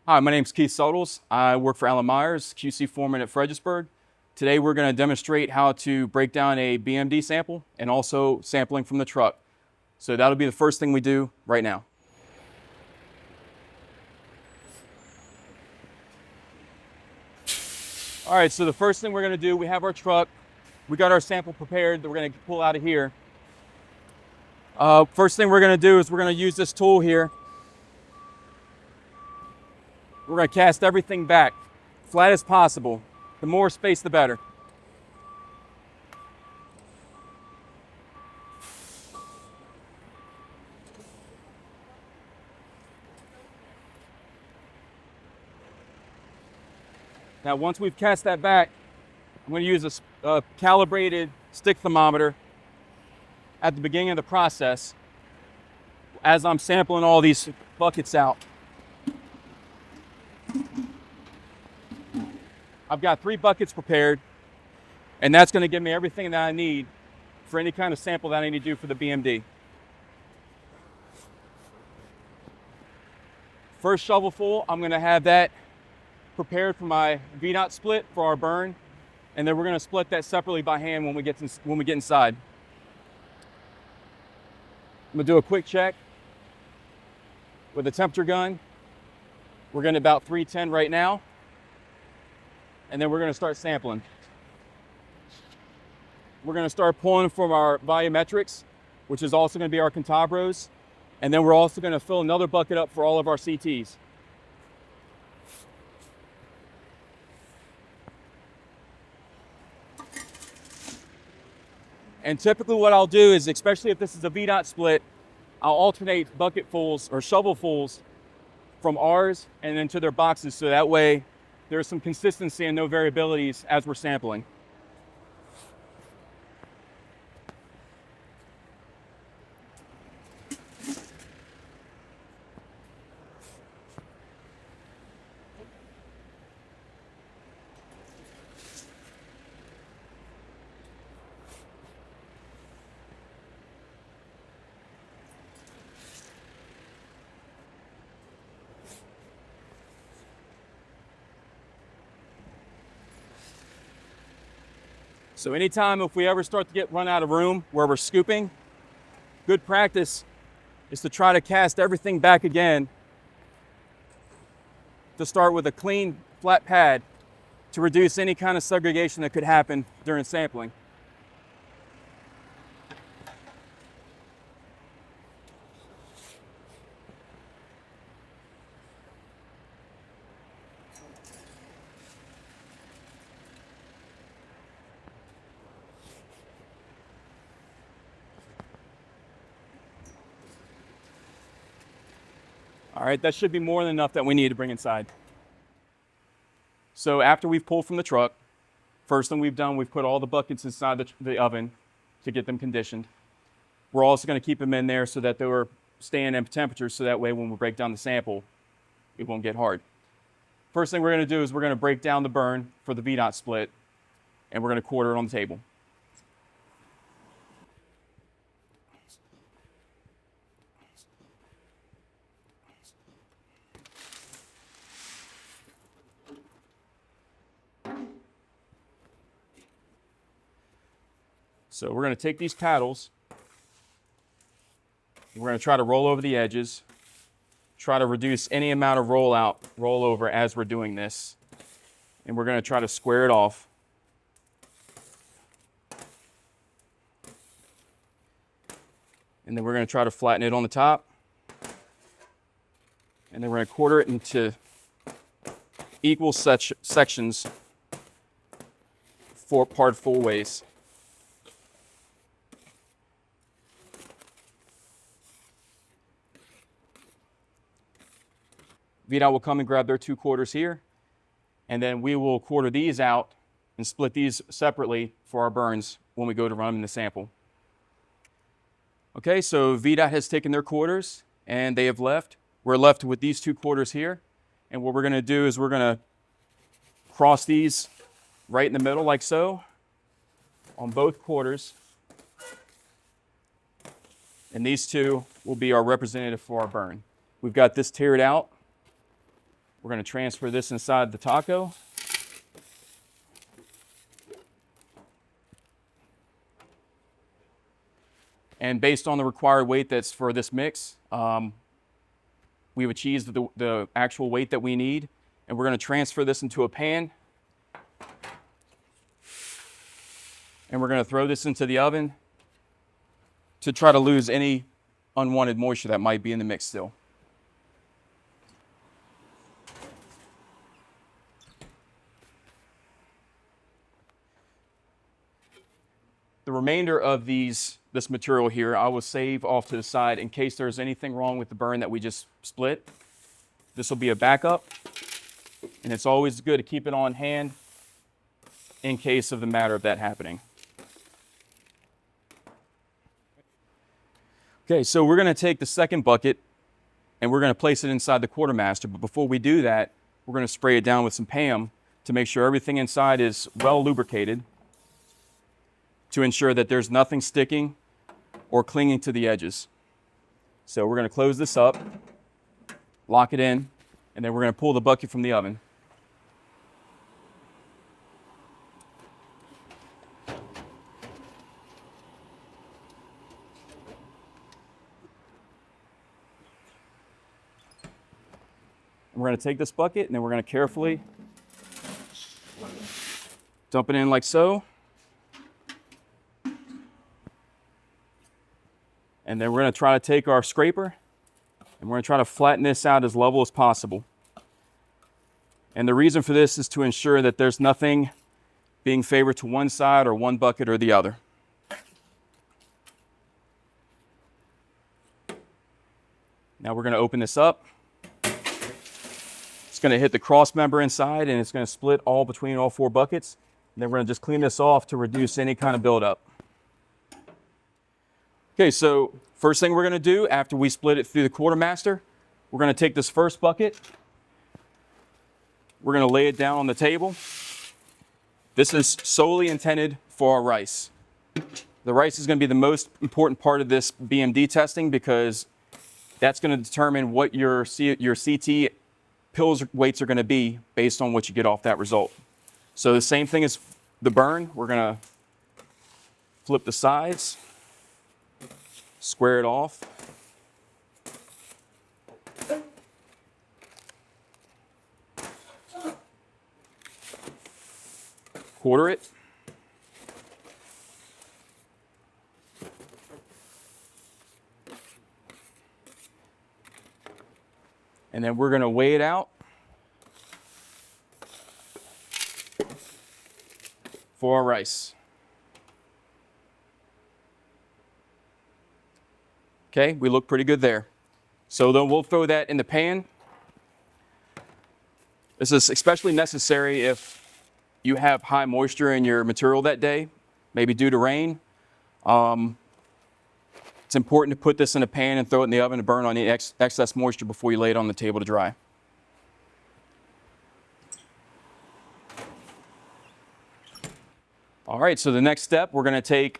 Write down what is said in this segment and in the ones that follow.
Hi, my name is Keith Suttles. I work for Alan Myers, QC foreman at Fredericksburg. Today we're going to demonstrate how to break down a BMD sample and also sampling from the truck. So that'll be the first thing we do right now. All right, so the first thing we're going to do, we have our truck. We got our sample prepared that we're going to pull out of here. First thing we're going to do is we're going to use this tool here. We're going to cast everything back, flat as possible. The more space, the better. Now, once we've cast that back, I'm going to use a calibrated stick thermometer at the beginning of the process as I'm sampling all these buckets out. I've got 3 buckets prepared, and that's going to give me everything that I need for any kind of sample that I need to do for the BMD. First shovelful, I'm going to have that prepared for my VDOT split for our burn, and then we're going to split that separately by hand when we get inside. I'm going to do a quick check with a temperature gun. We're getting about 310 right now, and then we're going to start sampling. We're going to start pulling from our volumetrics, which is also going to be our cantabros, and then we're also going to fill another bucket up for all of our CTs. And typically what I'll do is, especially if this is a VDOT split, I'll alternate bucketfuls or shovelfuls from ours and into their boxes, so that way there's some consistency and no variabilities as we're sampling. So anytime if we ever start to get run out of room where we're scooping, good practice is to try to cast everything back again, to start with a clean flat pad to reduce any kind of segregation that could happen during sampling. All right, that should be more than enough that we need to bring inside. So after we've pulled from the truck, first thing we've done, we've put all the buckets inside the oven to get them conditioned. We're also going to keep them in there so that they were staying in temperature, so that way when we break down the sample, it won't get hard. First thing we're going to do is we're going to break down the burn for the VDOT split, and we're going to quarter it on the table. So we're going to take these paddles, we're going to try to roll over the edges, try to reduce any amount of rollover as we're doing this, and we're going to try to square it off. And then we're going to try to flatten it on the top, and then we're going to quarter it into equal sections, 4-part full ways. VDOT will come and grab their 2 quarters here, and then we will quarter these out and split these separately for our burns when we go to run them in the sample. Okay, so VDOT has taken their quarters and they have left. We're left with these 2 quarters here, and what we're going to do is we're going to cross these right in the middle like so on both quarters, and these 2 will be our representative for our burn. We've got this tiered out. We're going to transfer this inside the taco. And based on the required weight that's for this mix, we've achieved the actual weight that we need. And we're going to transfer this into a pan. And we're going to throw this into the oven to try to lose any unwanted moisture that might be in the mix still. The remainder of this material here, I will save off to the side in case there's anything wrong with the burn that we just split. This will be a backup, and it's always good to keep it on hand in case of the matter of that happening. Okay, so we're going to take the second bucket and we're going to place it inside the quartermaster. But before we do that, we're going to spray it down with some PAM to make sure everything inside is well lubricated, to ensure that there's nothing sticking or clinging to the edges. So we're going to close this up, lock it in, and then we're going to pull the bucket from the oven. And we're going to take this bucket and then we're going to carefully dump it in like so. And then we're going to try to take our scraper and we're going to try to flatten this out as level as possible. And the reason for this is to ensure that there's nothing being favored to one side or one bucket or the other. Now we're going to open this up. It's going to hit the cross member inside and it's going to split all between all four buckets. And then we're going to just clean this off to reduce any kind of buildup. Okay, so first thing we're going to do after we split it through the quartermaster, we're going to take this first bucket. We're going to lay it down on the table. This is solely intended for our rice. The rice is going to be the most important part of this BMD testing because that's going to determine what your CT pills weights are going to be based on what you get off that result. So the same thing as the burn, we're going to flip the sides, square it off. Quarter it. And then we're going to weigh it out for our rice. Okay, we look pretty good there. So then we'll throw that in the pan. This is especially necessary if you have high moisture in your material that day, maybe due to rain. It's important to put this in a pan and throw it in the oven to burn on any excess moisture before you lay it on the table to dry. All right, so the next step, we're going to take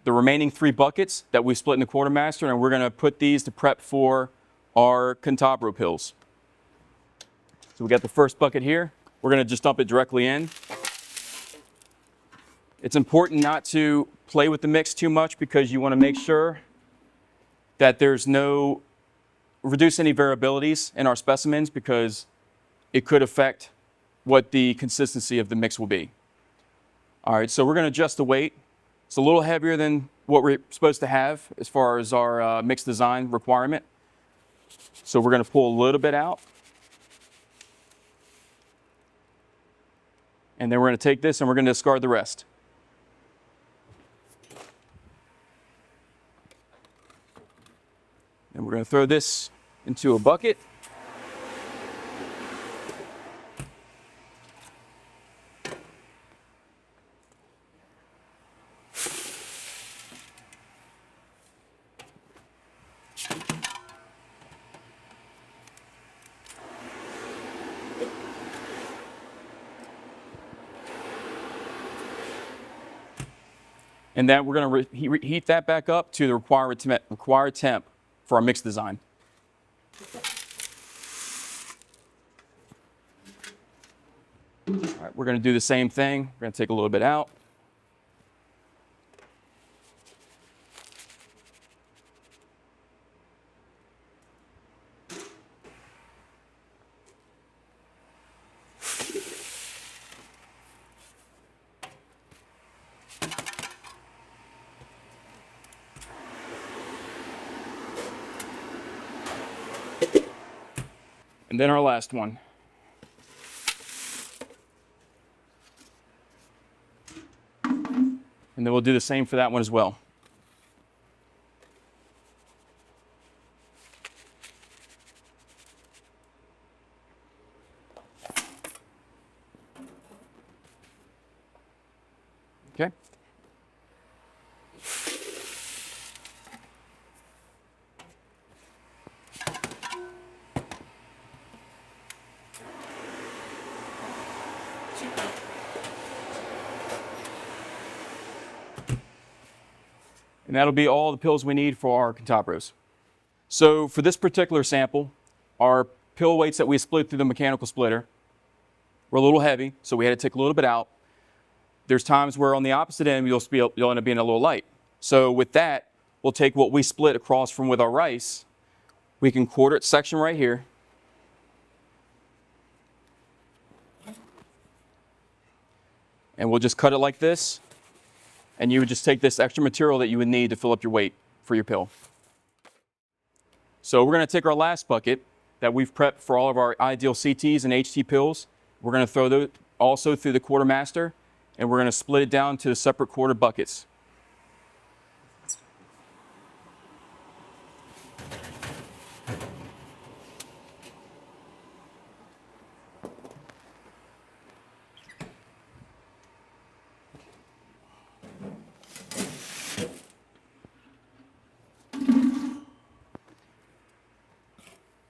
the remaining 3 buckets that we split in the quartermaster, and we're going to put these to prep for our Cantabro pills. So we got the first bucket here. We're going to just dump it directly in. It's important not to play with the mix too much because you want to make sure that there's reduce any variabilities in our specimens because it could affect what the consistency of the mix will be. All right, so we're going to adjust the weight. It's a little heavier than what we're supposed to have as far as our mix design requirement. So we're going to pull a little bit out. And then we're going to take this and we're going to discard the rest. And we're going to throw this into a bucket. And then we're going to heat that back up to the required temp for our mix design. All right, we're going to do the same thing. We're going to take a little bit out. And then our last one. And then we'll do the same for that one as well. Okay. And that'll be all the pills we need for our Cantabros. So for this particular sample, our pill weights that we split through the mechanical splitter were a little heavy, so we had to take a little bit out. There's times where on the opposite end, you'll end up being a little light. So with that, we'll take what we split across from with our rice. We can quarter it section right here. And we'll just cut it like this. And you would just take this extra material that you would need to fill up your weight for your pill. So we're going to take our last bucket that we've prepped for all of our ideal CTs and HT pills. We're going to throw those also through the quartermaster, and we're going to split it down to separate quarter buckets.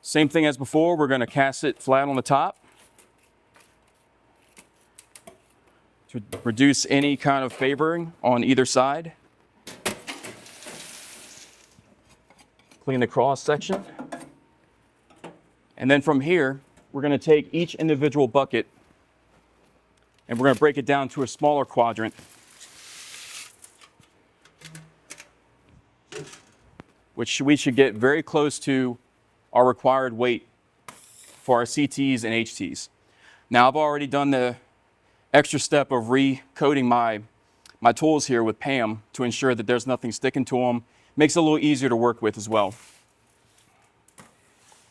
Same thing as before, we're going to cast it flat on the top to reduce any kind of favoring on either side. Clean the cross section. And then from here, we're going to take each individual bucket and we're going to break it down to a smaller quadrant, which we should get very close to our required weight for our CTs and HTs. Now I've already done the extra step of recoating my tools here with PAM to ensure that there's nothing sticking to them. Makes it a little easier to work with as well.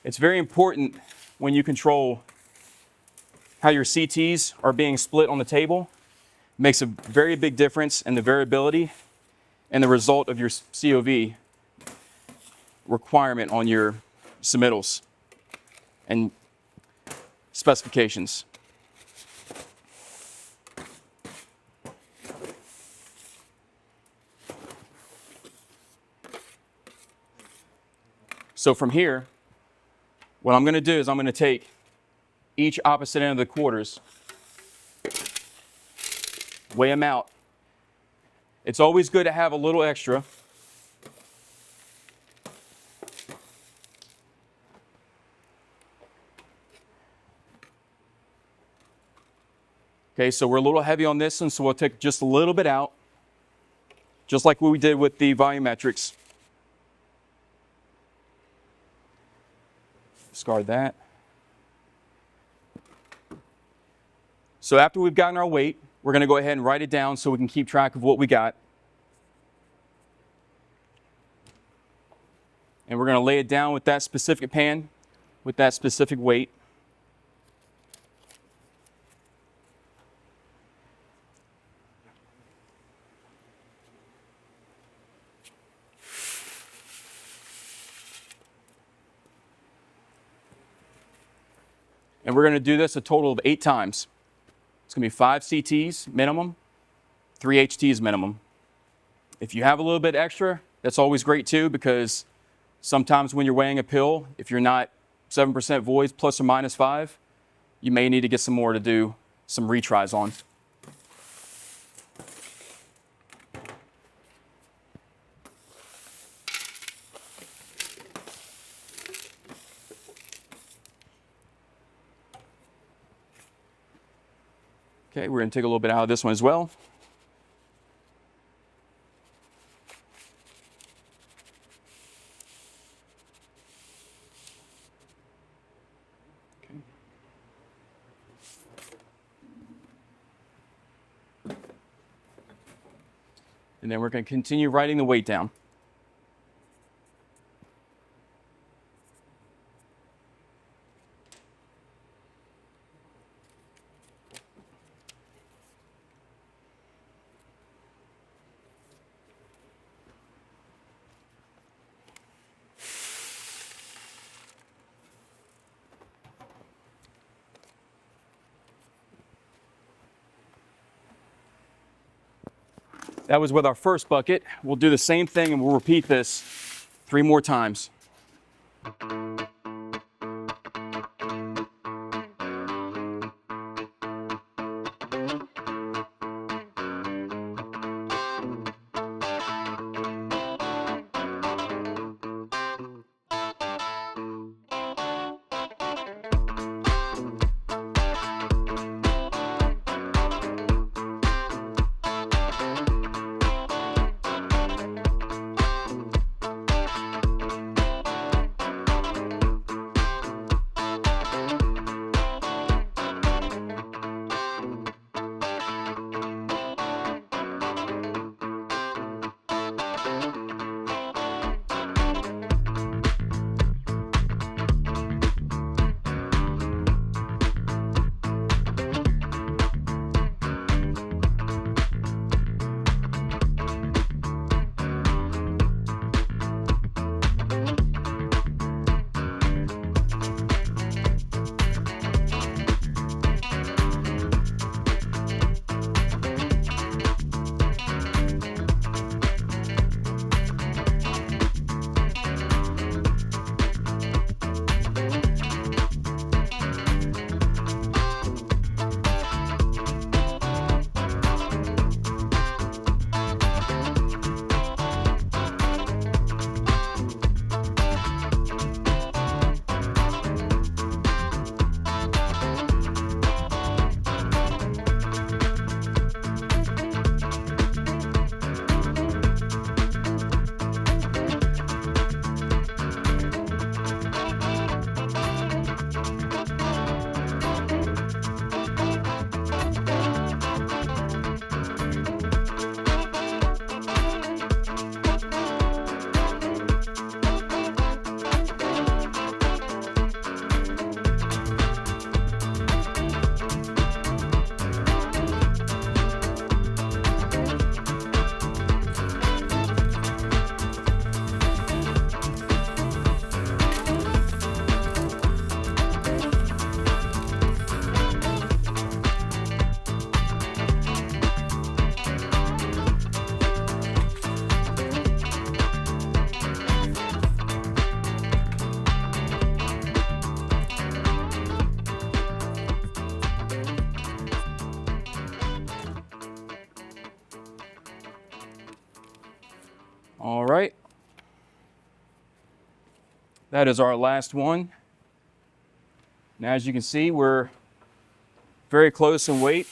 It's very important when you control how your CTs are being split on the table. It makes a very big difference in the variability and the result of your COV requirement on your submittals and specifications. So from here, what I'm going to do is I'm going to take each opposite end of the quarters, weigh them out. It's always good to have a little extra. Okay, so we're a little heavy on this one, so we'll take just a little bit out, just like what we did with the volumetrics. Discard that. So after we've gotten our weight, we're going to go ahead and write it down so we can keep track of what we got. And we're going to lay it down with that specific pan, with that specific weight. And we're going to do this a total of 8 times. It's going to be 5 CTs minimum, 3 HTs minimum. If you have a little bit extra, that's always great too, because sometimes when you're weighing a pill, if you're not 7% voids plus or minus 5, you may need to get some more to do some retries on. Okay, we're gonna take a little bit out of this one as well. And then we're going to continue writing the weight down. That was with our first bucket. We'll do the same thing and we'll repeat this 3 more times. All right. That is our last one. Now, as you can see, we're very close in weight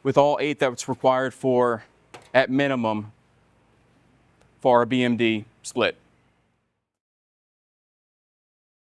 with all 8 that's required for, at minimum, for our BMD split.